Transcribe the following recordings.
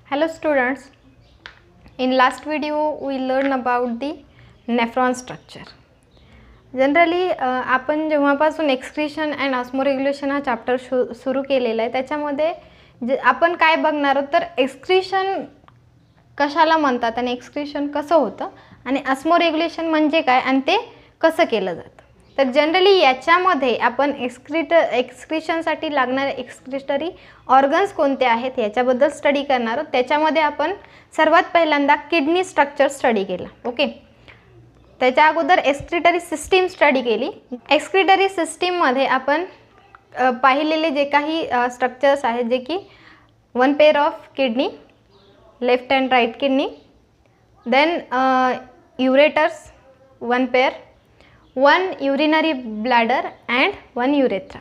Hello students, in last video we learned about the nephron structure. Generally आपण जेव्हापासून excretion and ऑस्मोरेग्युलेशन हा chapter सुरू केलेला आहे त्याच्यामध्ये आपण काय बघणार आहोत तर एक्सक्रीशन कशाला म्हणतात आणि एक्सक्रीशन कसं होतं आणि ऑस्मोरेग्युलेशन म्हणजे काय आणि ते कसं केलं जातं. तर जनरली याच्यामध्ये आपण एक्सक्रीशनसाठी लागणारे एक्सक्रिटरी ऑर्गन्स कोणते आहेत याच्याबद्दल स्टडी करणार आहोत. त्याच्यामध्ये आपण सर्वात पहिल्यांदा किडनी स्ट्रक्चर स्टडी केला. ओके, त्याच्या अगोदर एक्सक्रिटरी सिस्टीम स्टडी केली. एक्सक्रिटरी सिस्टीममध्ये आपण पाहिलेले जे काही स्ट्रक्चर्स आहेत जे की one pair of kidney, left and right kidney, then ureters one pair, one urinary bladder and one urethra.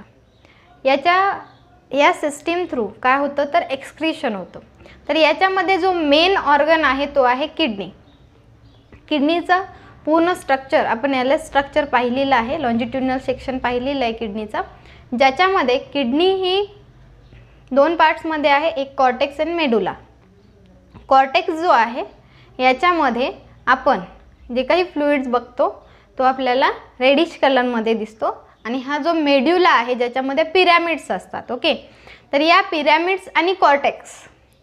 या सिस्टीम थ्रू काय होतं तर एक्सक्रीशन होतं. तर याच्यामध्ये जो मेन ऑर्गन आहे तो आहे किडनी. किडनीचा पूर्ण स्ट्रक्चर आपण याला स्ट्रक्चर पाहिलेलं आहे, लॉन्जिट्युडिनल सेक्शन पाहिलेलं आहे किडनीचा, ज्याच्यामध्ये किडनी ही दोन पार्ट्समध्ये आहे, एक कॉर्टेक्स आणि मेडुला. कॉर्टेक्स जो आहे याच्यामध्ये आपण जे काही फ्लुइड्स बघतो तो आपल्याला रेडिश कलरमध्ये दिसतो आणि हा जो मेड्युला आहे ज्याच्यामध्ये पिरॅमिड्स असतात. ओके, तर या पिरॅमिड्स आणि कॉर्टेक्स,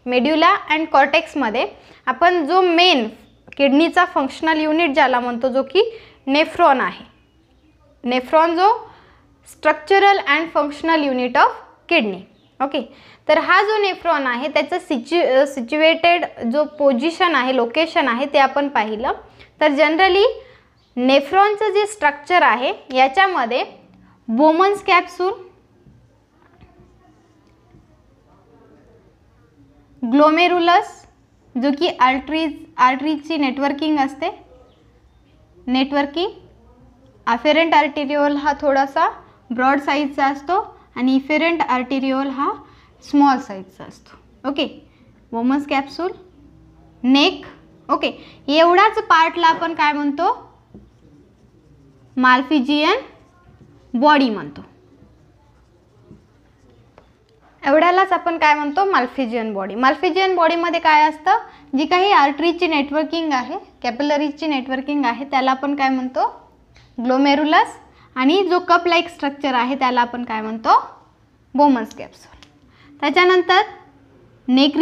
मेड्युला अँड कॉर्टेक्समध्ये आपण जो मेन किडनीचा फंक्शनल युनिट ज्याला म्हणतो जो की नेफ्रॉन आहे. नेफ्रॉन जो structural and functional unit of kidney. Okay, तर हा जो नेफ्रॉन आहे त्याचं सिच्युएटेड जो पोझिशन आहे, लोकेशन आहे ते आपण पाहिलं. तर जनरली नेफ्रॉनचं जे स्ट्रक्चर आहे याच्यामध्ये बोमन्स कॅप्सूल, ग्लोमेरुलस जो की आर्टरीची नेटवर्किंग असते, अफेरंट आर्टेरिओल हा थोडासा ब्रॉड साईजचा असतो आणि इफेरंट आर्टेरिओल हा स्मॉल साईजचा असतो. Okay, Bowman's capsule, neck. Okay, एवढाच पार्टला आपण काय म्हणतो माल्फिजियन बॉडी म्हणतो. एवढ्यालाच आपण काय म्हणतो माल्फिजियन बॉडी. माल्फिजियन बॉडीमध्ये काय असतं, जी काही आर्टरीची नेटवर्किंग आहे, कॅपिलरीची नेटवर्किंग आहे त्याला आपण काय म्हणतो ग्लोमेरुलस, आणि जो कप लाईक स्ट्रक्चर आहे त्याला आपण काय म्हणतो बोमन्स कॅप्सूल. त्याच्यानंतर नेक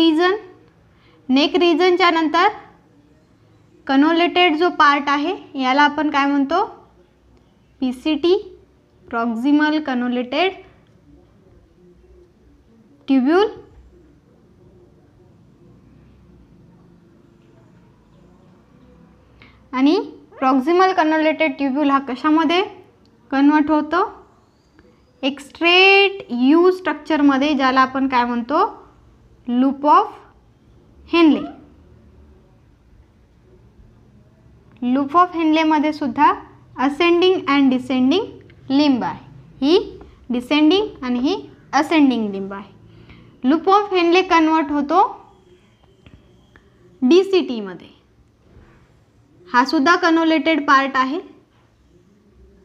रिजनच्या नंतर कनोलेटेड जो पार्ट आहे याला आपण काय म्हणतो PCT, प्रॉक्सिमल कनोलेटेड ट्यूब्यूल. आणि प्रॉक्सिमल कनोलेटेड ट्यूब्यूल हा कशामध्ये कन्वर्ट होतो एक स्ट्रेट यू स्ट्रक्चरमध्ये ज्याला आपण काय म्हणतो loop of Henle. Loop of हेनलेमध्ये सुद्धा असेंडिंग अँड डिसेंडिंग लिंब आहे. ही डिसेंडिंग आणि ही असेंडिंग लिंब आहे. लूप ऑफ हेनले कन्वर्ट होतो DCT मध्ये. हा सुद्धा कनोलेटेड पार्ट आहे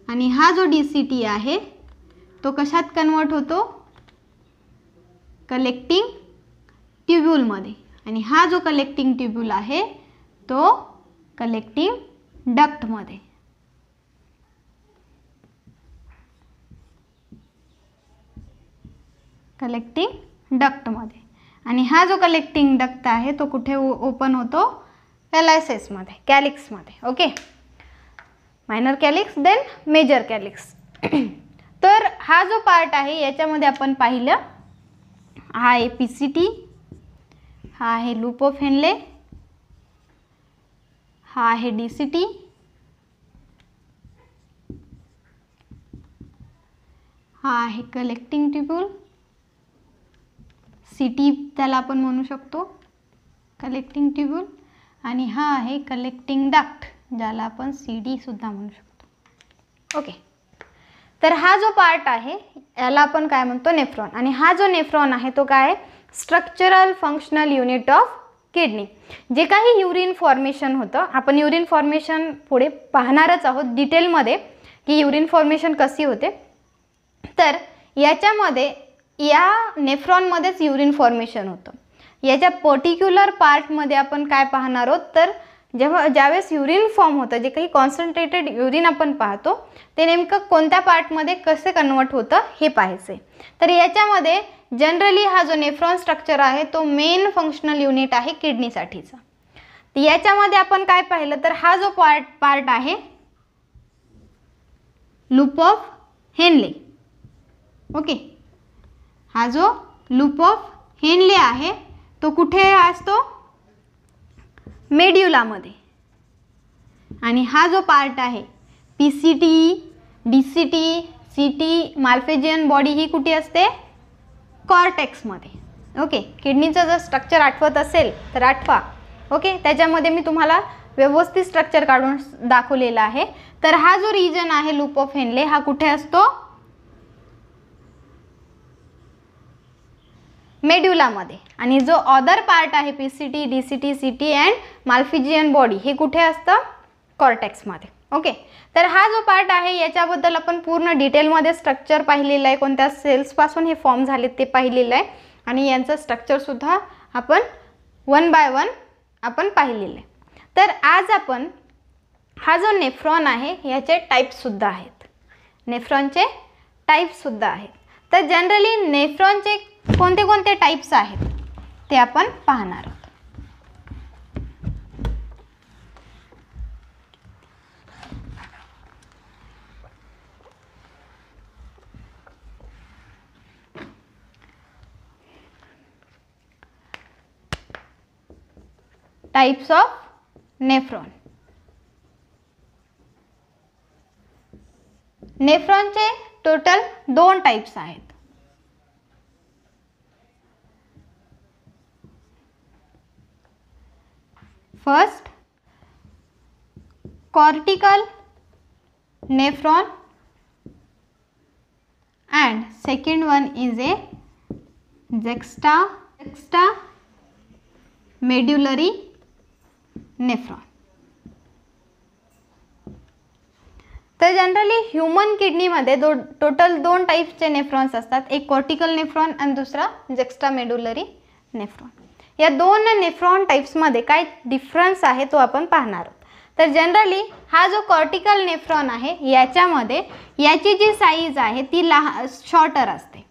आणि हा जो DCT आहे तो कशात कन्वर्ट होतो कलेक्टिंग ट्यूब्यूलमध्ये, आणि हा जो कलेक्टिंग ट्यूब्यूल आहे तो कलेक्टिंग डक्टमध्ये. कलेक्टिंग डक्टमध्ये, आणि हा जो कलेक्टिंग डक्ट आहे तो कुठे ओपन होतो कॅलायसिसमध्ये, कॅलिक्समध्ये. Okay, minor calyx then major calyx. तर हा जो पार्ट आहे याच्यामध्ये आपण पाहिलं हा आहे PCT, हा आहे लूप ऑफ हेनले, हा आहे DCT, हा आहे कलेक्टिंग ट्यूब्यूल, CT त्याला आपण म्हणू शकतो कलेक्टिंग ट्यूब्यूल, आणि हा आहे कलेक्टिंग डक्ट ज्याला आपण CD सुद्धा म्हणू शकतो. ओके, तर हा जो पार्ट आहे याला आपण काय म्हणतो नेफ्रॉन, आणि हा जो नेफ्रॉन आहे तो काय structural functional unit of kidney. जे काही युरिन फॉर्मेशन होतं, आपण युरिन फॉर्मेशन पुढे पाहणारच आहोत डिटेलमध्ये की युरिन फॉर्मेशन कशी होते. तर याच्यामध्ये या नेफ्रॉनमध्येच युरिन फॉर्मेशन होतं. याच्या पर्टिक्युलर पार्टमध्ये आपण काय पाहणार आहोत, तर ज्यावेळेस युरिन फॉर्म होतं, जे काही कॉन्सन्ट्रेटेड युरिन आपण पाहतो ते नेमकं कोणत्या पार्टमध्ये कसे कन्वर्ट होतं हे पाहायचे. तर याच्यामध्ये जनरली हा जो नेफ्रॉन स्ट्रक्चर आहे तो मेन फंक्शनल युनिट आहे किडनीसाठीचा. याच्यामध्ये आपण काय पाहिलं तर हा जो पार्ट आहे लूप ऑफ हेनले. ओके, हा जो लूप ऑफ हेनले आहे तो कुठे असतो, मेड्युलामध्ये. आणि हा जो पार्ट आहे पीसीटी, डीसीटी, सीटी, माल्फेजियन बॉडी ही कुठे असते, कॉर्टेक्समध्ये. ओके, किडनीचं जर स्ट्रक्चर आठवत असेल तर आठवा. ओके, त्याच्यामध्ये मी तुम्हाला व्यवस्थित स्ट्रक्चर काढून दाखवलेलं आहे. तर हा जो रिजन आहे लूप ऑफ हेनले हा कुठे असतो, मेड्युलामध्ये. आणि जो अदर पार्ट आहे PCT, DCT, CT and Malpighian body हे कुठे असतं, कॉर्टेक्समध्ये. ओके, तर हा जो पार्ट आहे याच्याबद्दल आपण पूर्ण डिटेलमध्ये स्ट्रक्चर पाहिलेलं आहे, कोणत्या सेल्सपासून हे फॉर्म झाले ते पाहिलेलं आहे. आणि यांचं स्ट्रक्चरसुद्धा आपण 1 बाय 1 आपण पाहिलेलं आहे. तर आज आपण हा जो नेफ्रॉन आहे याचे टाईप्ससुद्धा आहेत, नेफ्रॉनचे टाईप्ससुद्धा आहेत. तर जनरली नेफ्रॉनचे कोणते कोणते टाईप्स आहेत ते आपण पाहणार आहोत. Types of nephron. नेफ्रॉनचे टोटल 2 टाइप्स आहेत. First cortical nephron and second one is a juxtamedullary nephron. तर जनरली ह्यूमन किडनीमध्ये टोटल 2 टाईप्सचे नेफ्रॉन्स असतात, एक कॉर्टिकल नेफ्रॉन आणि दुसरा जक्स्टामेडुलरी नेफ्रॉन. या 2 नेफ्रॉन टाईप्समध्ये काय डिफरन्स आहे तो आपण पाहणार आहोत. तर जनरली हा जो कॉर्टिकल नेफ्रॉन आहे याच्यामध्ये याची जी साईज आहे ती शॉर्टर असते,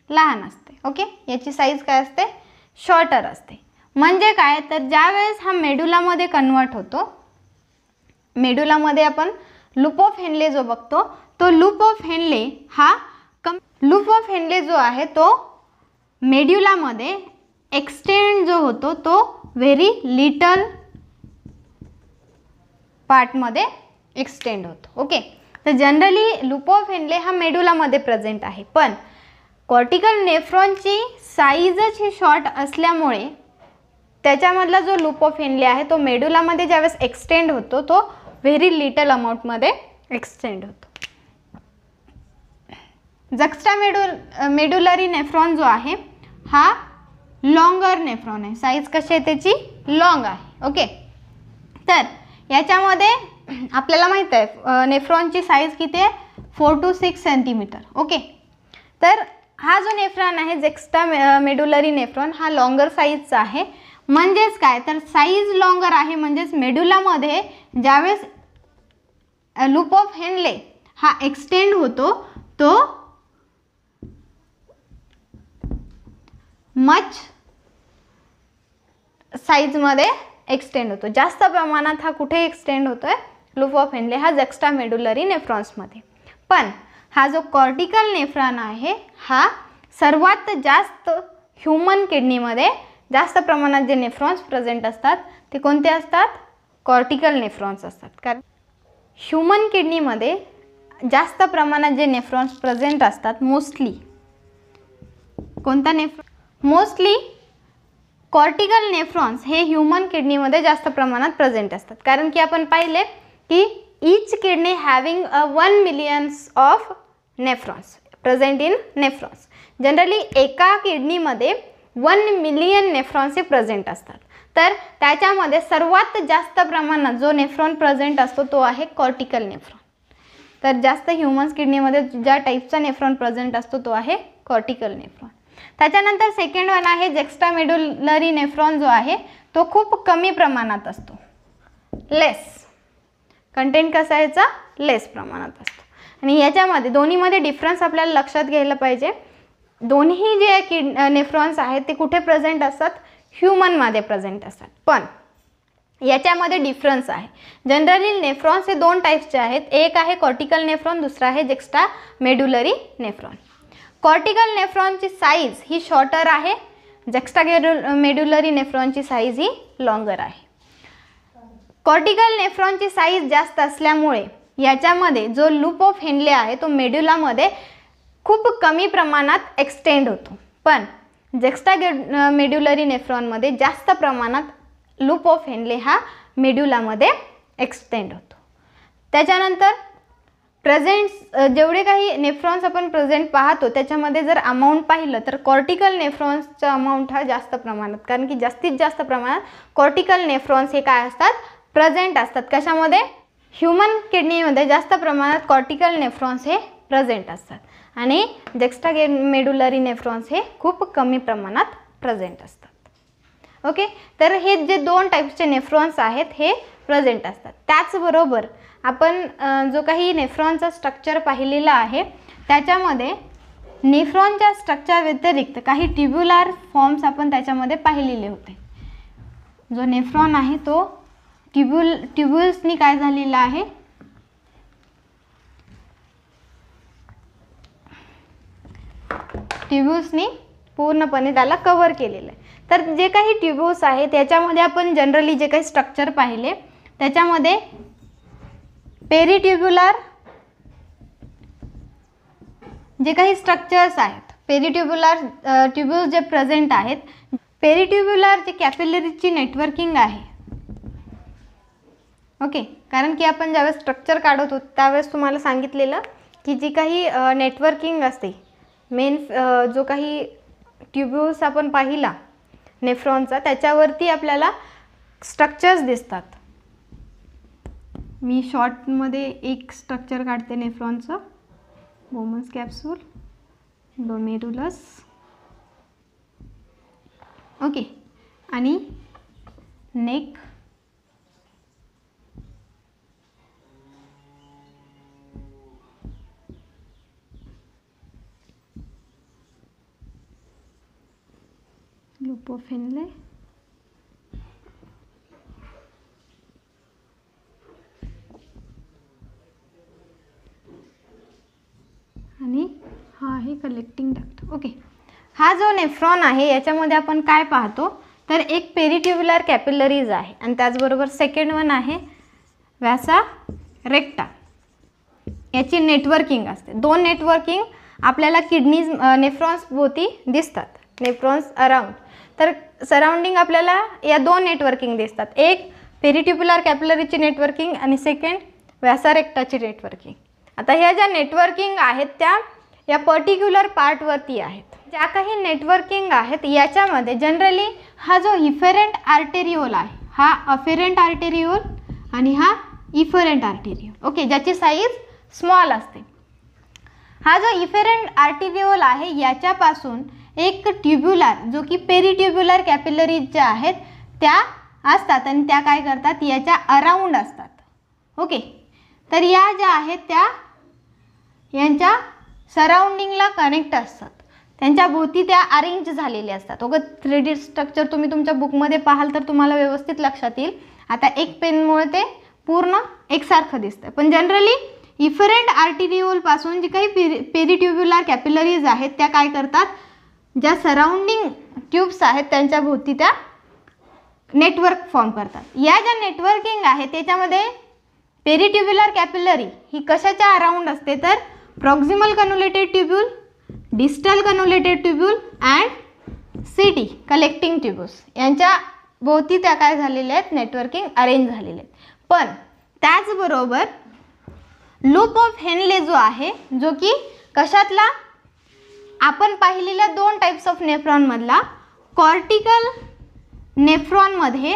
लहान असते. ओके, याची साईज काय असते, शॉर्टर असते. म्हणजे काय, तर ज्यावेळेस हा मेडुलामध्ये कन्वर्ट होतो, मेडुलामध्ये आपण लूप ऑफ हेनले जो बघतो तो लूप ऑफ हेनले हा लूप ऑफ हेनले जो आहे तो मेड्युलामध्ये एक्सटेंड जो होतो तो व्हेरी लिटल पार्टमध्ये एक्सटेंड होतो. ओके, तर जनरली लूप ऑफ हेनले हा मेडुलामध्ये प्रेझेंट आहे, पण कॉर्टिकल नेफ्रॉनची साईजच ही शॉर्ट असल्यामुळे त्याच्यामधला जो लूप ऑफ हेनले आहे तो मेडुलामध्ये ज्यावेळेस एक्सटेंड होतो तो व्हेरी लिटल अमाऊंटमध्ये एक्सटेंड होतो. जक्स्टामेडुलरी नेफ्रॉन जो आहे हा लॉंगर नेफ्रॉन आहे, साईज कशी आहे त्याची, लॉंग आहे. ओके, तर याच्यामध्ये आपल्याला माहित आहे नेफ्रॉनची साईज किती आहे, 4 to 6 सेंटीमीटर. ओके, तर हा जो नेफ्रॉन आहे जक्स्टामेडुलरी नेफ्रॉन हा लॉंगर साईजचा आहे. म्हणजेच काय, तर साईज लॉंगर आहे म्हणजेच मेडुलामध्ये ज्यावेळेस लूप ऑफ हेनले हा एक्सटेंड होतो तो मच साईजमध्ये एक्सटेंड होतो, जास्त प्रमाणात हा कुठे एक्सटेंड होतोय, लूप ऑफ हेनले हा जक्स्टामेडुलरी नेफ्रॉन्समध्ये. पण हा जो कॉर्टिकल नेफ्रॉन आहे हा सर्वात जास्त ह्यूमन किडनीमध्ये जास्त प्रमाणात जे नेफ्रॉन्स प्रेझेंट असतात ते कोणते असतात, कॉर्टिकल नेफ्रॉन्स असतात. कारण ह्यूमन किडनीमध्ये जास्त प्रमाणात जे नेफ्रॉन्स प्रेझेंट असतात मोस्टली कोणता मोस्टली कॉर्टिकल नेफ्रॉन्स हे ह्यूमन किडनीमध्ये जास्त प्रमाणात प्रेझेंट असतात. कारण की आपण पाहिले की each kidney having 1 million of nephrons present in nephrons. Generally एका किडनीमध्ये 1 million नेफ्रॉन्स हे प्रेझेंट असतात. तर त्याच्यामध्ये सर्वात जास्त प्रमाणात जो नेफ्रॉन प्रेझेंट असतो तो आहे कॉर्टिकल नेफ्रॉन. तर जास्त ह्यूमन्स किडनीमध्ये ज्या टाईपचा नेफ्रॉन प्रेझेंट असतो तो आहे कॉर्टिकल नेफ्रॉन. त्याच्यानंतर सेकंड वन आहे जुक्स्टामेडुलरी नेफ्रॉन, जो आहे तो खूप कमी प्रमाणात असतो, लेस कंटेंट कसा आहे याचा, लेस प्रमाणात असतो. आणि याच्यामध्ये दोन्हीमध्ये डिफरन्स आपल्याला लक्षात घ्यायला पाहिजे. दोन्ही जे नेफ्रॉन्स आहेत ते कुठे प्रेझेंट असतात, ह्यूमनमध्ये प्रेझेंट असतात, पण याच्यामध्ये डिफरन्स आहे. जनरली नेफ्रॉन्स हे दोन टाईप्सचे आहेत, एक आहे कॉर्टिकल नेफ्रॉन, दुसरा आहे जुक्स्टामेडुलरी नेफ्रॉन. कॉर्टिकल नेफ्रॉनची साईज ही शॉर्टर आहे, जुक्स्टामेडुलरी नेफ्रॉनची साईज ही लॉंगर आहे. कॉर्टिकल नेफ्रॉनची साईज जास्त असल्यामुळे याच्यामध्ये जो लूप ऑफ हेनले आहे तो मेड्युलामध्ये खूप कमी प्रमाणात एक्सटेंड होतो, पण जुक्स्टामेडुलरी नेफ्रॉनमध्ये जास्त प्रमाणात लूप ऑफ हेनले हा मेड्युलामध्ये एक्सटेंड होतो. त्याच्यानंतर जेवढे काही नेफ्रॉन्स आपण प्रेझेंट पाहतो त्याच्यामध्ये जर अमाऊंट पाहिलं तर कॉर्टिकल नेफ्रॉन्सचा अमाऊंट हा जास्त प्रमाणात, कारण की जास्तीत जास्त प्रमाणात कॉर्टिकल नेफ्रॉन्स हे काय असतात, प्रेझेंट असतात. कशामध्ये, ह्यूमन किडनीमध्ये जास्त प्रमाणात कॉर्टिकल नेफ्रॉन्स हे प्रेझेंट असतात आणि जुक्स्टामेडुलरी नेफ्रॉन्स हे खूप कमी प्रमाणात प्रेझेंट असतात. ओके, तर हे जे दोन टाईप्सचे नेफ्रॉन्स आहेत हे प्रेझेंट असतात. त्याचबरोबर आपण जो काही नेफ्रॉनचा स्ट्रक्चर पाहिलेला आहे त्याच्यामध्ये नेफ्रॉनच्या स्ट्रक्चर व्यतिरिक्त काही ट्युब्युलर फॉर्म्स आपण त्याच्यामध्ये पाहिलेले होते. जो नेफ्रॉन आहे तो ट्युब्युल्सनी काय झालेला आहे, ट्युब्युल्सनी पूर्णपणे त्याला कव्हर केलेलं आहे. तर जे काही ट्युब्युल्स आहेत त्याच्यामध्ये आपण जनरली जे काही स्ट्रक्चर पाहिले त्याच्यामध्ये पेरिट्युब्युलर जे काही स्ट्रक्चर्स आहेत, पेरिट्युब्युलर ट्युब्युल्स जे प्रेझेंट आहेत, पेरिट्युब्युलर जे कॅपिलरीची नेटवर्किंग आहे. ओके, कारण की आपण ज्यावेळेस स्ट्रक्चर काढत होतो त्यावेळेस तुम्हाला सांगितलेलं की जी काही नेटवर्किंग असते, मेन जो काही ट्युब्युल्स आपण पाहिला नेफ्रॉनचा त्याच्यावरती आपल्याला स्ट्रक्चर्स दिसतात. मी शॉर्टमध्ये एक स्ट्रक्चर काढते नेफ्रॉनचं, बोमन्स कॅप्सूल, ग्लोमेरुलस, ओके, आणि नेक, लूप ऑफ हेनले, आणि हा आहे कलेक्टिंग डक्ट. ओके, हा जो नेफ्रॉन आहे याच्यामध्ये आपण काय पाहतो तर एक पेरिट्युब्युलर कॅपिलरीज आहे आणि त्याचबरोबर सेकंड वन आहे व्यासा रेक्टा. याची नेटवर्किंग असते. दोन नेटवर्किंग आपल्याला किडनीज नेफ्रॉन्स भोवती दिसतात, नेफ्रॉन्स अराउंड. तर सराउंडिंग आपल्याला या दोन नेटवर्किंग दिसतात, एक पेरिट्युब्युलर कॅपिलरीची नेटवर्किंग आणि सेकंड व्यासा रेक्टाची नेटवर्किंग. आता ह्या ज्या नेटवर्किंग आहेत त्या या पर्टिक्युलर पार्टवरती आहेत. ज्या काही नेटवर्किंग आहेत याच्यामध्ये जनरली हा जो इफेरंट आर्टेरिओल आहे, हा अफेरंट आर्टेरिओल आणि हा इफेरंट आर्टेरिओल, ओके, ज्याची साईज स्मॉल असते. हा जो इफेरंट आर्टेरिओल आहे याच्यापासून एक ट्युब्युलर जो की पेरिट्युब्युलर कॅपिलरीज ज्या आहेत त्या असतात आणि त्या काय करतात, याच्या अराउंड असतात. ओके, तर या ज्या आहेत त्या यांच्या सराउंडिंगला कनेक्ट असतात, त्यांच्या भोवती त्या अरेंज झालेल्या असतात. ओके, 3D स्ट्रक्चर तुम्ही तुमच्या बुकमध्ये पाहाल तर तुम्हाला व्यवस्थित लक्षात येईल. आता एक पेनमुळे ते पूर्ण एकसारखं दिसतं, पण जनरली इफेरंट आर्टेरिओलपासून जी काही पेरिट्युब्युलर कॅपिलरीज आहेत त्या काय करतात, ज्या सराउंडिंग ट्यूब्स आहेत त्यांच्या भोवती त्या नेटवर्क फॉर्म करतात. या ज्या नेटवर्किंग आहे त्याच्यामध्ये पेरिट्युब्युलर कॅपिलरी ही कशाच्या अराउंड असते तर proximal convoluted tubule, distal convoluted tubule and CT collecting tubules यांच्या भोवती त्या काय झालेल्या आहेत, नेटवर्किंग अरेंज झालेले आहेत. पण त्याचबरोबर लूप ऑफ हेनले जो आहे जो की कशातला, आपण पाहिलेल्या दोन टाइप्स ऑफ नेफ्रॉनमधला कॉर्टिकल नेफ्रॉनमध्ये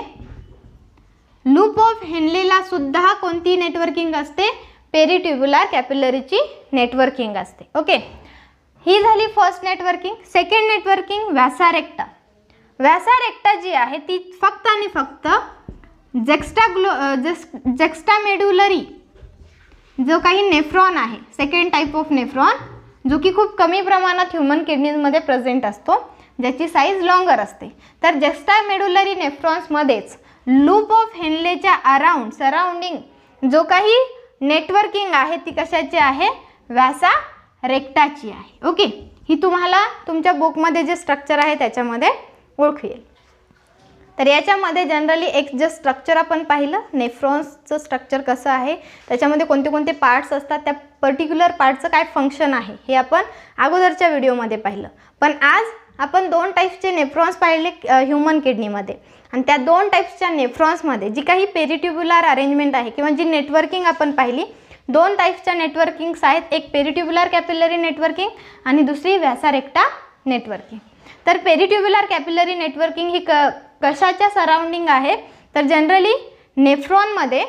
लूप ऑफ हेनलेला सुद्धा कोणती नेटवर्किंग असते, पेरिट्युब्युलर कॅपिलरीची नेटवर्किंग असते. ओके, ही झाली first networking. Second networking vasa recta. Vasa recta जी आहे ती फक्त आणि फक्त जेक्स्टामेड्युलरी जो काही नेफ्रॉन आहे, सेकंड टाईप ऑफ नेफ्रॉन, जो की खूप कमी प्रमाणात ह्युमन किडनीजमध्ये प्रेझेंट असतो, ज्याची साईज लॉंगर असते. तर जेक्स्टामेड्युलरी नेफ्रॉन्समध्येच लूप ऑफ हेनलेच्या सराउंडिंग जो काही नेटवर्किंग आहे ती कशाची आहे, व्यासा रेक्टाची आहे. ओके, ही तुम्हाला तुमच्या बुकमध्ये जे स्ट्रक्चर आहे त्याच्यामध्ये ओळखू येईल. तर याच्यामध्ये जनरली एक जे स्ट्रक्चर आपण पाहिलं, नेफ्रॉन्सचं स्ट्रक्चर कसं आहे, त्याच्यामध्ये कोणते कोणते पार्ट्स असतात, त्या पर्टिक्युलर पार्टचं काय फंक्शन आहे हे आपण अगोदरच्या व्हिडिओमध्ये पाहिलं. पण आज आपण 2 टाईप्सचे नेफ्रॉन्स पाहिले ह्युमन किडनीमध्ये, आणि त्या 2 टाईप्सच्या नेफ्रॉन्समध्ये जी काही पेरिट्युब्युलर अरेंजमेंट आहे किंवा जी नेटवर्किंग आपण पाहिली, 2 टाईप्सच्या नेटवर्किंग्स आहेत. एक पेरिट्युब्युलर कॅपिलरी नेटवर्किंग आणि दुसरी व्यासा रेक्टा नेटवर्किंग. तर पेरिट्युब्युलर कॅपिलरी नेटवर्किंग ही कशाच्या सराउंडिंग आहे, तर जनरली नेफ्रॉनमध्ये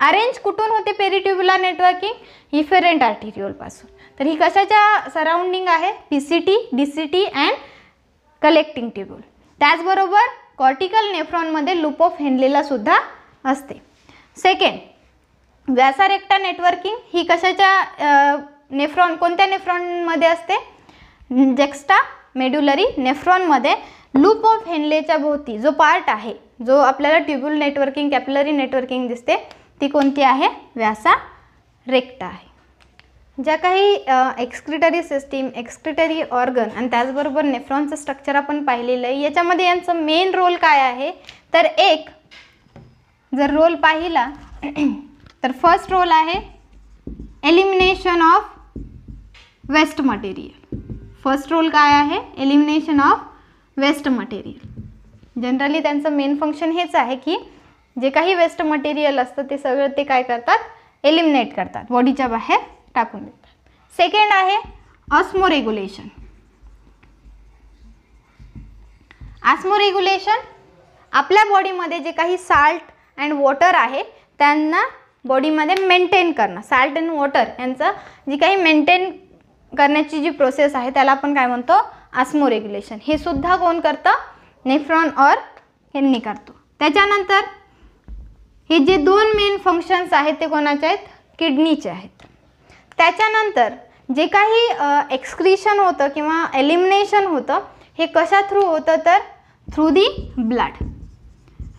अरेंज कुठून होते पेरिट्युब्युलर नेटवर्किंग, इफेरेंट आर्टेरियोलपासून. तर ही कशाच्या सराउंडिंग आहे, पीसीटी, डीसीटी अँड कलेक्टिंग ट्युब्यूल. त्याचबरोबर कॉर्टिकल नेफ्रॉनमध्ये लूप ऑफ हेनलेला सुद्धा असते. सेकंड व्यासा रेक्टा नेटवर्किंग ही कशाच्या कोणत्या नेफ्रॉनमध्ये असते, जेक्स्टामेड्युलरी नेफ्रॉनमध्ये लूप ऑफ हेनलेच्या भोवती जो पार्ट आहे, जो आपल्याला ट्युब्यूल नेटवर्किंग, कॅपिलरी नेटवर्किंग दिसते, ती कोणती आहे, व्यासा रेक्टा आहे. ज्या काही एक्सक्रिटरी सिस्टीम, एक्सक्रिटरी ऑर्गन आणि त्याचबरोबर नेफ्रॉनचं स्ट्रक्चर आपण पाहिलेलं आहे. याच्यामध्ये यांचं मेन रोल काय आहे, तर एक जर रोल पाहिला तर फर्स्ट रोल आहे elimination of waste material. First role काय आहे, elimination of waste material. Generally त्यांचं मेन फंक्शन हेच आहे की जे काही वेस्ट मटेरियल असतं ते सगळं ते काय करतात, एलिमिनेट करतात, बॉडीच्या बाहेर टाकून देतात. सेकंड आहे ऑस्मोरेग्युलेशन. ऑस्मोरेग्युलेशन आपल्या बॉडीमध्ये जे काही साल्ट अँड वॉटर आहे त्यांना बॉडीमध्ये मेंटेन करणं. साल्ट अँड वॉटर यांचं जी काही मेंटेन करण्याची जी प्रोसेस आहे त्याला आपण काय म्हणतो, ऑस्मोरेग्युलेशन. हे सुद्धा कोण करतं, नेफ्रॉन और यांनी करतो. त्याच्यानंतर हे जे 2 मेन फंक्शन्स आहेत ते कोणाचे आहेत, किडनीचे आहेत. त्याच्यानंतर जे काही एक्सक्रीशन होतं किंवा एलिमिनेशन होतं हे कशा थ्रू होतं, तर थ्रू दी ब्लड.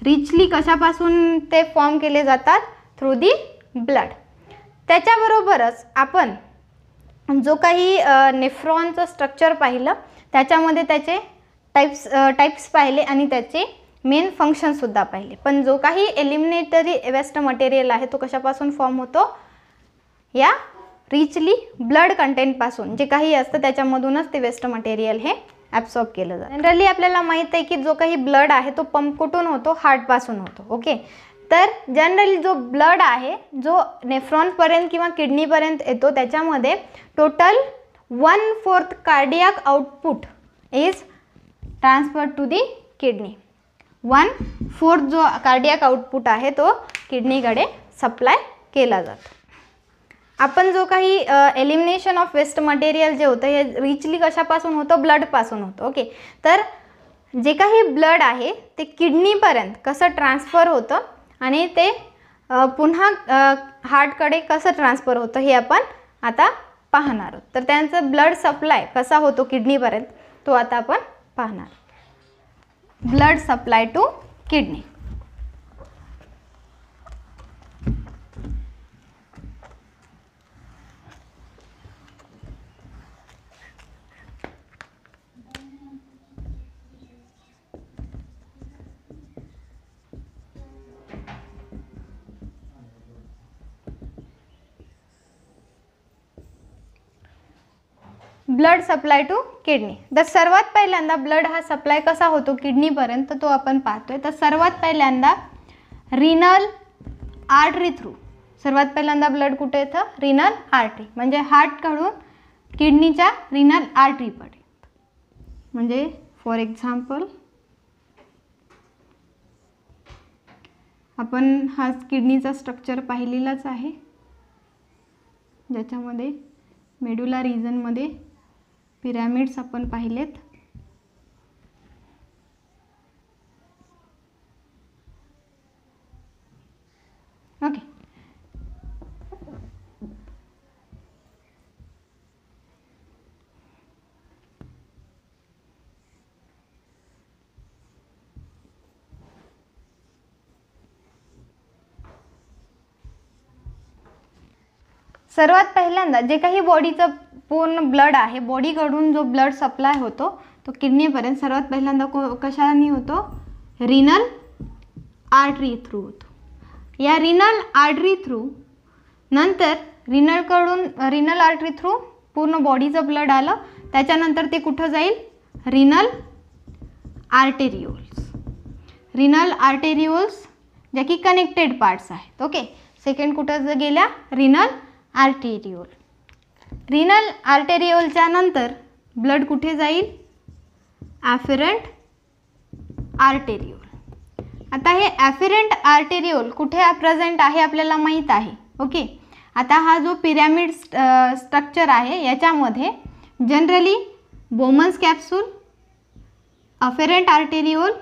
रिचली कशापासून ते फॉर्म केले जातात, थ्रू दी ब्लड. त्याच्याबरोबरच आपण जो काही नेफ्रॉनचं स्ट्रक्चर पाहिलं त्याच्यामध्ये त्याचे टाईप्स पाहिले आणि त्याचे मेन फंक्शनसुद्धा पाहिले. पण जो काही एलिमिनेटरी वेस्ट मटेरियल आहे तो कशापासून फॉर्म होतो, या रिचली ब्लड कंटेंटपासून जे काही असतं त्याच्यामधूनच ते वेस्ट मटेरियल हे ॲब्सॉर्ब केलं जातं. जनरली आपल्याला माहीत आहे की जो काही ब्लड आहे तो पंप कुठून होतो, हार्टपासून होतो. ओके, तर जनरली जो ब्लड आहे जो नेफ्रॉनपर्यंत किंवा किडनीपर्यंत येतो त्याच्यामध्ये total 1/4 cardiac output is transfer to the kidney. 1/4 जो कार्डियाक आउटपुट आहे तो किडनीकडे सप्लाय केला जातो. आपण जो काही एलिमिनेशन ऑफ वेस्ट मटेरियल जे होतं हे रिचली कशापासून होतं, ब्लडपासून होतं. ओके, तर जे काही ब्लड आहे ते किडनीपर्यंत कसं ट्रान्सफर होतं आणि ते पुन्हा हार्टकडे कसं ट्रान्सफर होतं हे आपण आता पाहणार आहोत. तर त्यांचं ब्लड सप्लाय कसा होतो किडनीपर्यंत तो आता आपण पाहणार. Blood supply to kidney. Blood supply to kidney. तर सर्वात पहिल्यांदा ब्लड हा सप्लाय कसा होतो किडनीपर्यंत तो आपण पाहतोय. तर सर्वात पहिल्यांदा रिनल आर्टरी थ्रू. सर्वात पहिल्यांदा ब्लड कुठे येतं, रिनल आर्टरी, म्हणजे हार्टकडून किडनीच्या रिनल आर्टरीपर्यंत. म्हणजे फॉर एक्झाम्पल आपण हा किडनीचा स्ट्रक्चर पाहिलेलाच आहे, ज्याच्यामध्ये मेडुला रिजनमध्ये पिरॅमिड्स आपण पाहिलेत. ओके. सर्वात पहिल्यांदा जे काही बॉडीचं पूर्ण ब्लड आहे, बॉडीकडून जो ब्लड सप्लाय होतो तो किडनीपर्यंत सर्वात पहिल्यांदा कशाने होतो? रिनल आर्टरी थ्रू होतो. या रिनल आर्टरी थ्रू नंतर रिनल आर्टरी थ्रू पूर्ण बॉडीचं ब्लड आलं, त्याच्यानंतर ते कुठं जाईल? रिनल आर्टेरिओल्स. रिनल आर्टेरिओल्स ज्या की कनेक्टेड पार्ट्स आहेत. ओके. सेकंड कुठं गेल्या? Renal arteriole. रिनल आर्टेरिओलच्या नंतर ब्लड कुठे जाईल? ॲफेरंट आर्टेरिओल. आता हे ॲफेरंट आर्टेरिओल कुठे प्रेझेंट आहे आपल्याला माहीत आहे. ओके. आता हा जो पिरॅमिड स्ट्रक्चर आहे याच्यामध्ये generally Bowman's capsule, afferent arteriole,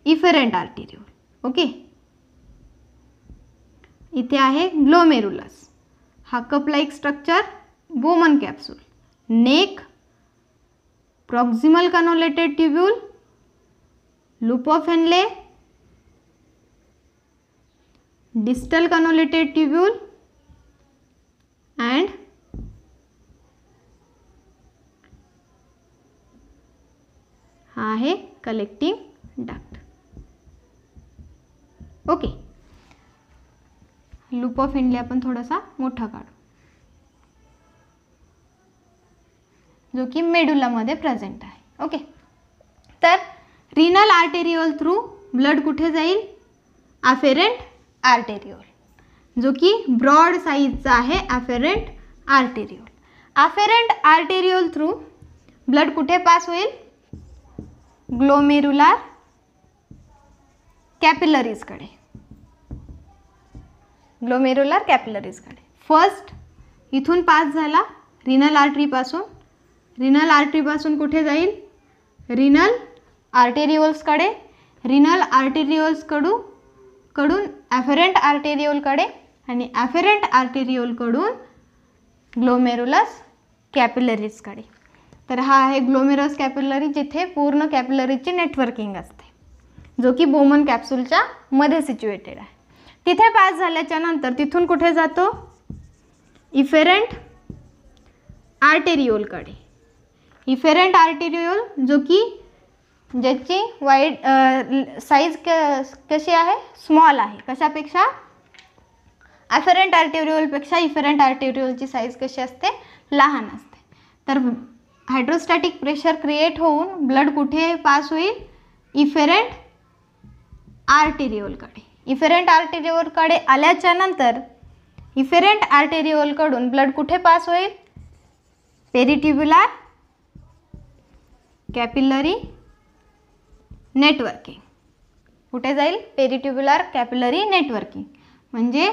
efferent arteriole. Okay. इथे आहे ग्लोमेरुलस. हा cup like structure, Bowman capsule, neck, proximal convoluted tubule, loop of Henle, distal convoluted tubule and हा आहे collecting duct. Okay. Loop of Henle आपण थोडासा मोठा काढू, जो की मेडुलामध्ये प्रेझेंट आहे. ओके. तर रिनल आर्टेरिओल थ्रू ब्लड कुठे जाईल? ॲफेरंट आर्टेरिओल, जो की ब्रॉड साईजचा आहे. Afferent arteriole. Afferent arteriole through blood कुठे पास होईल? ग्लोमेरुलर कॅपिलरीजकडे. ग्लोमेरुलर कॅपिलरीजकडे. फर्स्ट इथून पास झाला रिनल आर्टरीपासून. रिनल आर्टरीपासून कुठे जाईल? रिनल आर्टेरिओल्सकडे. रिनल आर्टेरिओल्सकडून ॲफेरंट आर्टेरिओलकडे आणि ॲफेरंट आर्टेरिओलकडून ग्लोमेरुलस कॅपिलरीजकडे. तर हा आहे ग्लोमेरुलस कॅपिलरी, जिथे पूर्ण कॅपिलरीची नेटवर्किंग असते, जो की बोमन कॅप्सूलच्या मध्ये सिच्युएटेड आहे. तिथे पास झाल्याच्या नंतर तिथून कुठे जातो? इफेरंट आर्टेरिओलकडे. इफेरंट आर्टेरिओल जो की ज्याची वाईड साईज कशी आहे? स्मॉल आहे. कशापेक्षा? ॲफेरंट आर्टेरिओलपेक्षा इफेरंट आर्टेरिओलची साईज कशी असते? लहान असते. तर हायड्रोस्टॅटिक प्रेशर क्रिएट होऊन ब्लड कुठे पास होईल? इफेरंट आर्टेरिओलकडे. इफेरंट आर्टेरिओलकडे आल्याच्या नंतर इफेरंट आर्टेरिओलकडून ब्लड कुठे पास होईल? पेरिट्युब्युलर कॅपिलरी नेटवर्किंग. कुठे जाईल? पेरिट्युब्युलर कॅपिलरी नेटवर्किंग. म्हणजे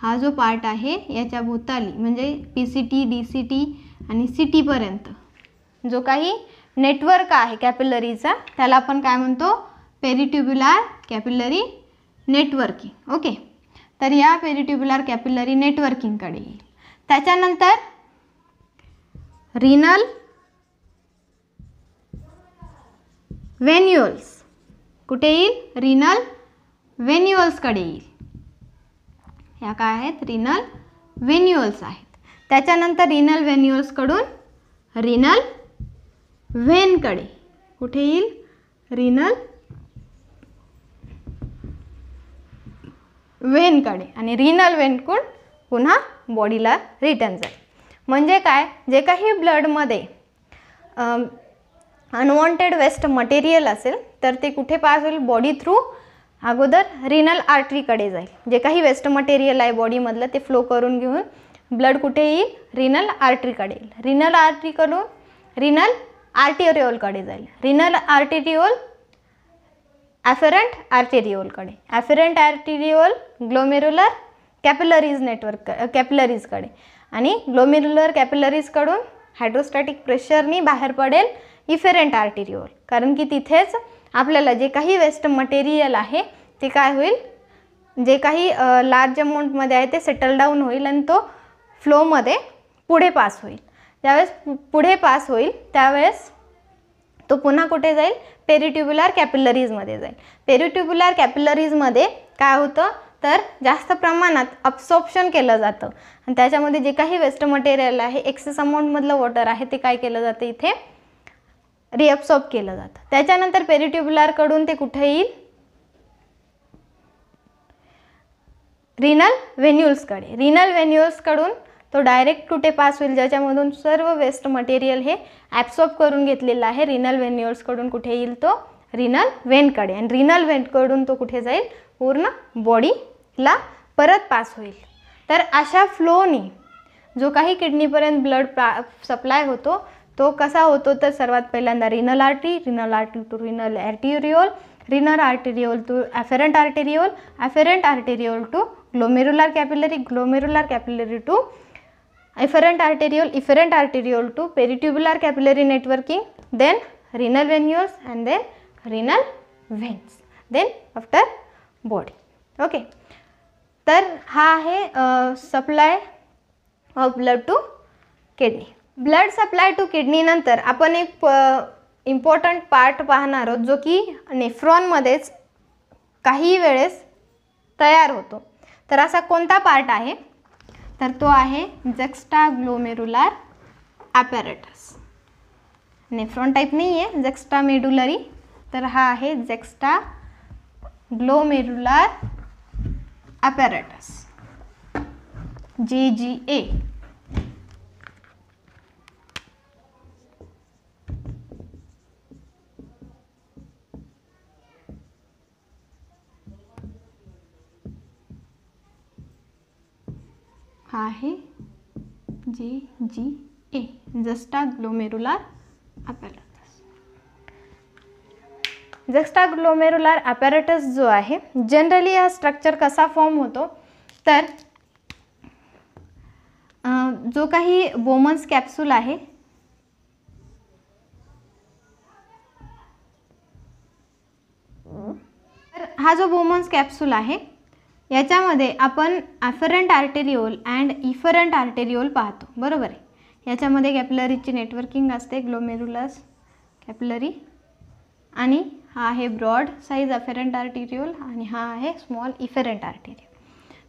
हा जो पार्ट आहे याच्या भोवताली म्हणजे PCT, DCT आणि CT जो काही नेटवर्क आहे कॅपिलरीचा त्याला आपण काय म्हणतो? पेरिट्युब्युलर कॅपिलरी नेटवर्किंग. ओके. तर या पेरिट्युब्युलर कॅपिलरी नेटवर्किंगकडे येईल. त्याच्यानंतर रिनल व्हेन्युअल्स. कुठे येईल? रिनल व्हेन्युअल्सकडे येईल. ह्या काय आहेत? रिनल व्हेन्युअल्स आहेत. त्याच्यानंतर रिनल व्हेन्युअल्सकडून रिनल व्हेनकडे. कुठे येईल? रिनल व्हेनकडे. आणि रिनल व्हेनकडून पुन्हा बॉडीला रिटर्न जाईल. म्हणजे काय? जे काही ब्लडमध्ये अनवॉन्टेड वेस्ट मटेरियल असेल तर ते कुठे पास होईल? बॉडी थ्रू अगोदर रिनल आर्टरीकडे जाईल. जे काही वेस्ट मटेरियल आहे बॉडीमधलं ते फ्लो करून घेऊन ब्लड कुठे येईल? रिनल आर्टरीकडे येईल. रिनल आर्टरीकडून रिनल आर्टेरिओलकडे जाईल. रिनल आर्टेरिओल ॲफेरंट आर्टेरिओलकडे. ॲफेरंट आर्टेरिओल ग्लोमेरुलर कॅपिलरीजकडे आणि ग्लोमेरुलर कॅपिलरीजकडून हायड्रोस्टॅटिक प्रेशरनी बाहेर पडेल इफेरंट आर्टेरिओल, कारण की तिथेच आपल्याला जे काही वेस्ट मटेरियल आहे ते काय होईल, जे काही लार्ज अमाऊंटमध्ये आहे ते सेटल डाऊन होईल आणि तो फ्लोमध्ये पुढे पास होईल. ज्यावेळेस पुढे पास होईल त्यावेळेस तो पुन्हा कुठे जाईल, पेरिट्युब्युलर कॅपिलरीजमध्ये जाईल. पेरिट्युब्युलर कॅपिलरीजमध्ये काय होतं तर जास्त प्रमाणात अब्सॉर्प्शन केलं जातं आणि त्याच्यामध्ये जे काही वेस्ट मटेरियल आहे, एक्सेस अमाऊंटमधलं वॉटर आहे ते काय केलं जातं, इथे रिअब्सॉर्ब केलं जातं. त्याच्यानंतर पेरिट्युब्युलरकडून ते कुठे येईल, रिनल व्हेन्युल्सकडे. रिनल व्हेन्युल्सकडून तो डायरेक्ट कुठे पास होईल, ज्याच्यामधून सर्व वेस्ट मटेरियल हे ॲब्सॉर्ब करून घेतलेलं आहे. रिनल व्हेन्युल्सकडून कुठे येईल, तो रिनल व्हेनकडे, आणि रिनल व्हेनकडून तो कुठे जाईल, पूर्ण बॉडीला परत पास होईल. तर अशा फ्लोनी जो काही किडनीपर्यंत ब्लड सप्लाय होतो तो कसा होतो, तर सर्वात पहिल्यांदा renal artery to renal arteriole, renal arteriole to afferent arteriole, afferent arteriole to glomerular capillary, glomerular capillary to efferent arteriole to peritubular capillary networking, then renal venules and then renal veins, then after body. Okay, तर हा आहे supply of blood to kidney. Blood supply to kidney नंतर आपण एक important part पाहणार आहोत जो की नेफ्रॉनमध्येच काही वेळेस तयार होतो. तर असा कोणता पार्ट आहे, तर तो आहे जक्स्टाग्लोमेरुलर ॲपॅरेटस. नेफ्रॉन टाईप नाही आहे, जक्स्टामेडुलरी, तर हा आहे जक्स्टाग्लोमेरुलर ॲपॅरेटस, JGA. हा आहे JGA, juxtaglomerular apparatus. Juxtaglomerular apparatus जो आहे, जनरली हा स्ट्रक्चर कसा फॉर्म होतो, तर जो काही बोमन्स कॅप्सूल आहे तर हा जो बोमन्स कॅप्सूल आहे याच्यामध्ये आपण अफेरंट आर्टेरिओल अँड इफरंट आर्टेरिओल पाहतो, बरोबर आहे. याच्यामध्ये कॅपिलरीची नेटवर्किंग असते, ग्लोमेरुलस कॅपिलरी, आणि हा आहे ब्रॉड साईज अफेरंट आर्टेरिओल आणि हा आहे स्मॉल इफरंट आर्टेरिओल.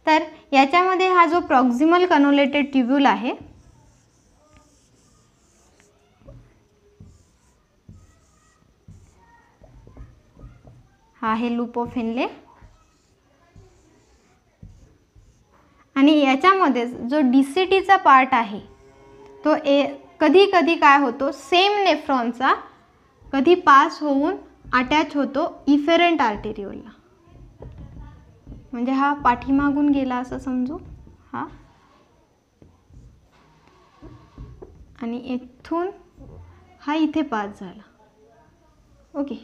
तर याच्यामध्ये हा जो प्रॉक्सिमल कनोलेटेड ट्यूब्यूल आहे हा आहे लूप ऑफ हेनले, आणि याच्यामध्ये जो DCTचा पार्ट आहे तो कधी कधी काय होतो, सेम नेफ्रॉनचा कधी पास होऊन अटॅच होतो इफेरंट आर्टेरिओलला. म्हणजे हा पाठीमागून गेला असं समजू, हा, आणि इथून हा इथे पास झाला. ओके,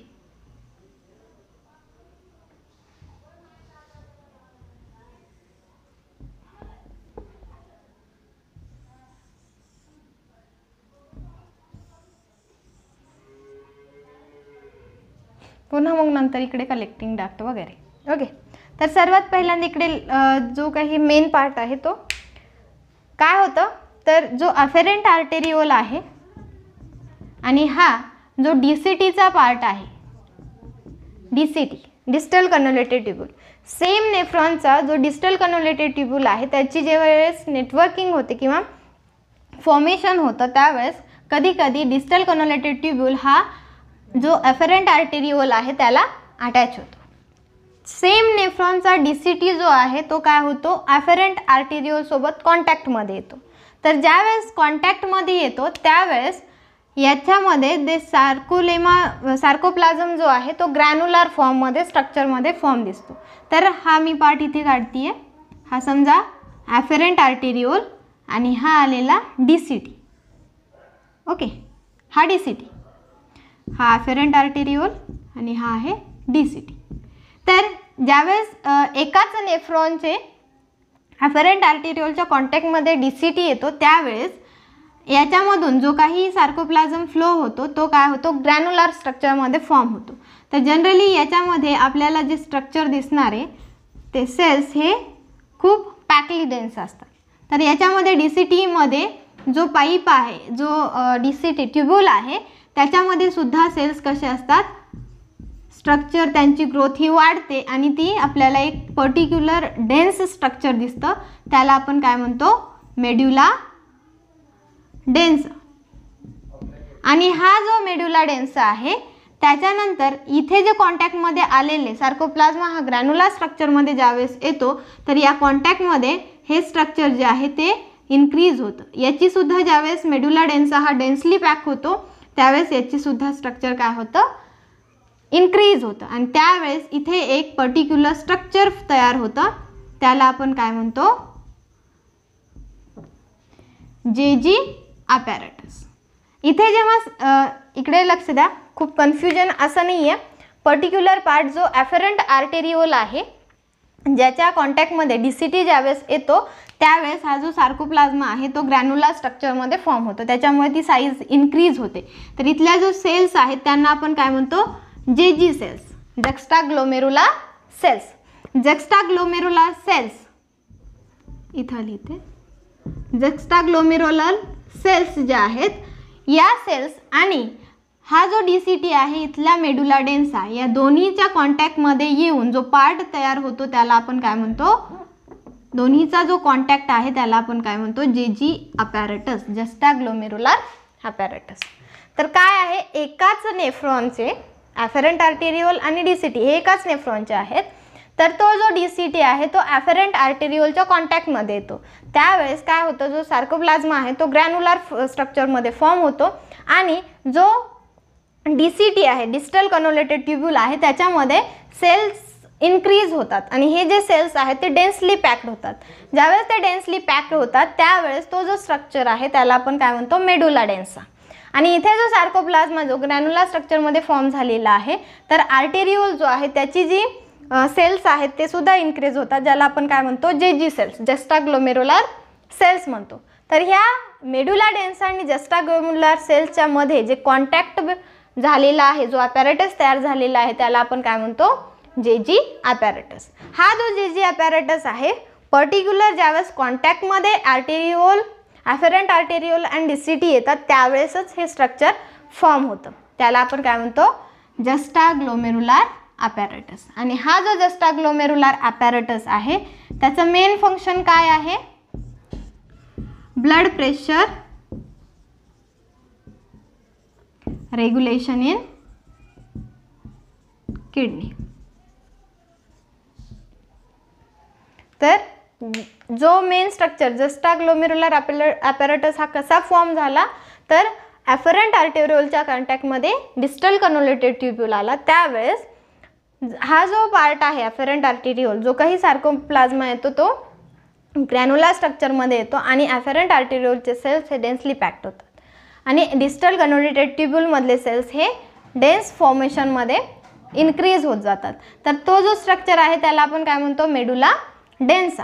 पुन्हा मग नंतर इकडे कलेक्टिंग डक्ट वगैरे. ओके, तर सर्वात पहिल्यांदा इकडे जो काही मेन पार्ट आहे तो काय होतं, तर जो अफेरंट आर्टेरिओल आहे आणि हा जो DCTचा पार्ट आहे, DCT distal convoluted tubule, same नेफ्रॉनचा जो डिस्टल कन्व्होल्युटेड ट्यूब्यूल आहे त्याची ज्यावेळेस नेटवर्किंग होते किंवा फॉर्मेशन होतं त्यावेळेस कधी कधी डिस्टल कन्व्होल्युटेड ट्यूब्यूल हा जो अफेरंट आर्टेरिओल आहे त्याला अटॅच होतो. सेम नेफ्रॉनचा DCT जो आहे तो काय होतो, अफेरंट आर्टेरिओल सोबत कॉन्टॅक्टमध्ये येतो. तर ज्यावेळेस कॉन्टॅक्टमध्ये येतो त्यावेळेस याच्यामध्ये ते सार्कोप्लाझम जो आहे तो ग्रॅन्युलर फॉर्ममध्ये स्ट्रक्चरमध्ये फॉर्म दिसतो. तर हा मी पार्ट इथे काढते आहे, हा समजा अफेरंट आर्टेरिओल आणि हा आलेला DCT. ओके, हा DCT, हा अफेरंट आर्टेरिओल आणि हा आहे DCT. तर ज्यावेळेस एकाच नेफ्रॉनचे अफेरंट आर्टेरिओलच्या कॉन्टॅक्टमध्ये DCT येतो त्यावेळेस याच्यामधून जो काही सार्कोप्लाझम फ्लो होतो तो काय होतो, ग्रॅन्युलर स्ट्रक्चरमध्ये फॉर्म होतो. तर जनरली याच्यामध्ये आपल्याला जे स्ट्रक्चर दिसणार आहे ते सेल्स हे खूप पॅकली डेन्स असतात. तर याच्यामध्ये DCT-मध्ये जो पाईप आहे, जो DCT ट्यूब्यूल आहे, त्याच्यामध्ये सुद्धा सेल्स कसे असतात, स्ट्रक्चर त्यांची ग्रोथ ही वाढते आणि ती आपल्याला एक पर्टिक्युलर डेन्स स्ट्रक्चर दिसतं, त्याला आपण काय म्हणतो, मेड्युला डेन्स. आणि हा जो मेड्युला डेन्स आहे त्याच्यानंतर इथे जे कॉन्टॅक्टमध्ये आलेले सार्कोप्लाझ्मा हा ग्रॅन्युलर स्ट्रक्चरमध्ये ज्यावेळेस येतो तर या कॉन्टॅक्टमध्ये हे स्ट्रक्चर जे आहे ते इन्क्रीज होतं. याची सुद्धा ज्यावेळेस मेड्युला डेन्सा हा डेन्सली पॅक होतो त्यावेळेस याची सुद्धा स्ट्रक्चर काय होतं, इन्क्रीज होतं. आणि त्यावेळेस इथे एक पर्टिक्युलर स्ट्रक्चर तयार होतं, त्याला आपण काय म्हणतो, जेजी अपॅरेटस. इथे जेव्हा इकडे लक्ष द्या, खूप कन्फ्युजन असं नाही आहे. पर्टिक्युलर पार्ट जो ॲफरंट आर्टेरिओल आहे ज्याच्या कॉन्टॅक्टमध्ये DCT ज्यावेळेस येतो त्यावेळेस हा जो सार्कोप्लाझ्मा आहे तो ग्रॅन्युलर स्ट्रक्चरमध्ये फॉर्म होतो, त्याच्यामुळे ती साईज इन्क्रीज होते. तर इथल्या जो सेल्स आहेत त्यांना आपण काय म्हणतो, JG cells, juxtaglomerular cells. Juxtaglomerular cells इथं लिहिते, जक्स्टाग्लोमेरुलर सेल्स ज्या आहेत या सेल्स आणि हा जो DCT आहे इथला मेडुला डेन्सा या दोन्हीच्या कॉन्टॅक्टमध्ये येऊन जो पार्ट तयार होतो त्याला आपण काय म्हणतो, दोन्हीचा जो कॉन्टॅक्ट आहे त्याला आपण काय म्हणतो, जेजी अपॅरेटस, जस्टाग्लोमेरुलर अपॅरेटस. तर काय आहे, एकाच नेफ्रॉनचे ॲफरंट आर्टेरिओल आणि DCT हे एकाच नेफ्रॉनचे आहेत. तर तो जो DCT आहे तो ॲफरंट आर्टेरिओलच्या कॉन्टॅक्टमध्ये येतो त्यावेळेस काय होतं, जो सार्कोप्लाझ्मा आहे तो ग्रॅन्युलर स्ट्रक्चरमध्ये फॉर्म होतो आणि जो DCT आहे, डिस्टल कन्व्होल्युटेड ट्यूब्यूल आहे, त्याच्यामध्ये सेल्स इन्क्रीज होतात आणि हे जे सेल्स आहेत ते डेन्सली पॅक्ड होतात. ज्यावेळेस ते डेन्सली पॅक्ड होतात त्यावेळेस तो जो स्ट्रक्चर आहे त्याला आपण काय म्हणतो, मेडुला डेन्सा. आणि इथे जो सार्कोप्लाझ्मा जो ग्रॅन्युलर स्ट्रक्चरमध्ये फॉर्म झालेला आहे तर आर्टेरिओल जो आहे त्याची जी सेल्स आहेत ते सुद्धा इन्क्रीज होतात, ज्याला आपण काय म्हणतो, जेजी सेल्स, जस्टाग्लोमेरुलर सेल्स म्हणतो. तर ह्या मेडुला डेन्सा आणि जस्टाग्लोमेरुलर सेल्सच्या मध्ये जे कॉन्टॅक्ट झालेला आहे, जो अपॅरेटस तयार झालेला आहे त्याला आपण काय म्हणतो, जेजी अपॅरेटस. हा जो जेजी अपॅरेटस आहे पर्टिक्युलर ज्यावेळेस कॉन्टॅक्टमध्ये आर्टेरिओल, ॲफरंट आर्टेरिओल आणि DCT येतात त्यावेळेसच हे स्ट्रक्चर फॉर्म होतं, त्याला आपण काय म्हणतो, जस्टाग्लोमेरुलर अपॅरेटस. आणि हा जो जस्टाग्लोमेरुलर अपॅरेटस आहे त्याचं मेन फंक्शन काय आहे, blood pressure regulation in kidney. तर जो मेन स्ट्रक्चर जस्टाग्लोमेरुलर अपॅरेटस हा कसा फॉर्म झाला तर ॲफरंट आर्टेरिओलच्या कॉन्टॅक्टमध्ये डिस्टल कन्व्होल्युटेड ट्यूब्यूल आला त्यावेळेस हा जो पार्ट आहे ॲफरंट आर्टेरिओल, जो काही सार्कोप्लाझ्मा येतो तो ग्रॅन्युलर स्ट्रक्चरमध्ये येतो आणि ॲफरंट आर्टेरिओलचे सेल्स हे डेन्सली पॅक्ड होतात आणि डिस्टल कन्व्होल्युटेड ट्यूब्यूलमधले सेल्स हे डेन्स फॉर्मेशनमध्ये इन्क्रीज होत जातात. तर तो जो स्ट्रक्चर आहे त्याला आपण काय म्हणतो, मेडुला डेन्सा.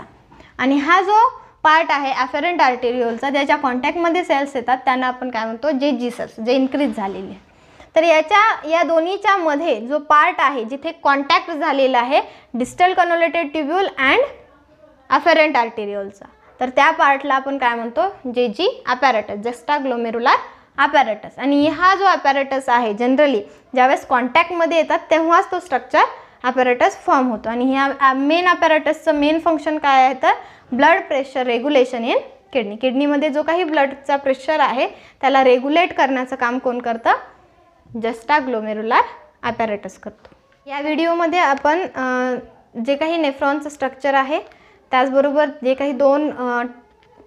आणि हा जो पार्ट आहे ॲफरंट आर्टेरिओलचा ज्याच्या कॉन्टॅक्टमध्ये सेल्स येतात त्यांना आपण काय म्हणतो, जेजी सेल्स, जे इन्क्रीज झालेले आहे. तर या दोन्हीच्या मध्ये जो पार्ट आहे जिथे कॉन्टॅक्ट झालेला आहे डिस्टल कन्व्होल्युटेड ट्यूब्यूल अँड ॲफरंट आर्टेरिओलचा, तर त्या पार्टला आपण काय म्हणतो, जेजी अपॅरेटस, जस्टाग्लोमेरुलर अपॅरेटस. आणि हा जो अपॅरेटस आहे जनरली ज्यावेळेस कॉन्टॅक्टमध्ये येतात तेव्हाच तो स्ट्रक्चर अपॅरेटस फॉर्म होतो. आणि ह्या मेन अपॅरेटसचं मेन फंक्शन काय आहे तर blood pressure regulation in kidney. किडनीमध्ये जो काही ब्लडचा प्रेशर आहे त्याला रेग्युलेट करण्याचं काम कोण करतं, जस्टाग्लोमेरुलर अपॅरेटस करतो. या व्हिडिओमध्ये आपण जे काही नेफ्रॉनचं स्ट्रक्चर आहे त्याचबरोबर जे काही दोन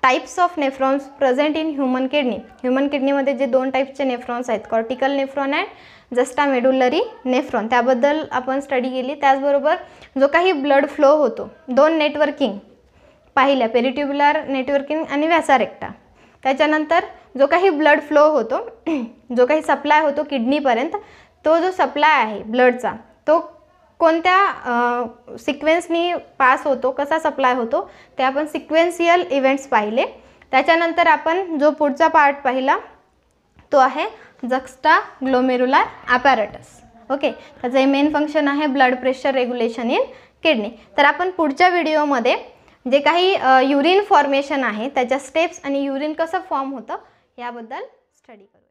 types of nephrons present in human किडनीमध्ये जे दोन टाईपचे नेफ्रॉन्स आहेत, cortical nephron and juxtamedullary nephron, त्याबद्दल आपण स्टडी केली. त्याचबरोबर जो काही ब्लड फ्लो होतो, दोन नेटवर्किंग पाहिल्या, पेरिट्युब्युलर नेटवर्किंग आणि व्यासा रेक्टा. त्याच्यानंतर जो काही ब्लड फ्लो होतो, जो काही सप्लाय होतो किडनीपर्यंत, तो जो सप्लाय आहे ब्लडचा तो कोणत्या सिक्वेन्सनी पास होतो, कसा सप्लाय होतो ते आपण सिक्वेन्शियल इव्हेंट्स पाहिले. त्याच्यानंतर आपण जो पुढचा पार्ट पाहिला तो आहे जक्स्टा ग्लोमेरुलर ॲपॅरेटस. ओके, त्याचं मेन फंक्शन आहे blood pressure regulation in kidney. तर आपण पुढच्या व्हिडिओमध्ये जे काही युरिन फॉर्मेशन आहे त्याच्या स्टेप्स आणि युरिन कसं फॉर्म होतं याबद्दल स्टडी करू.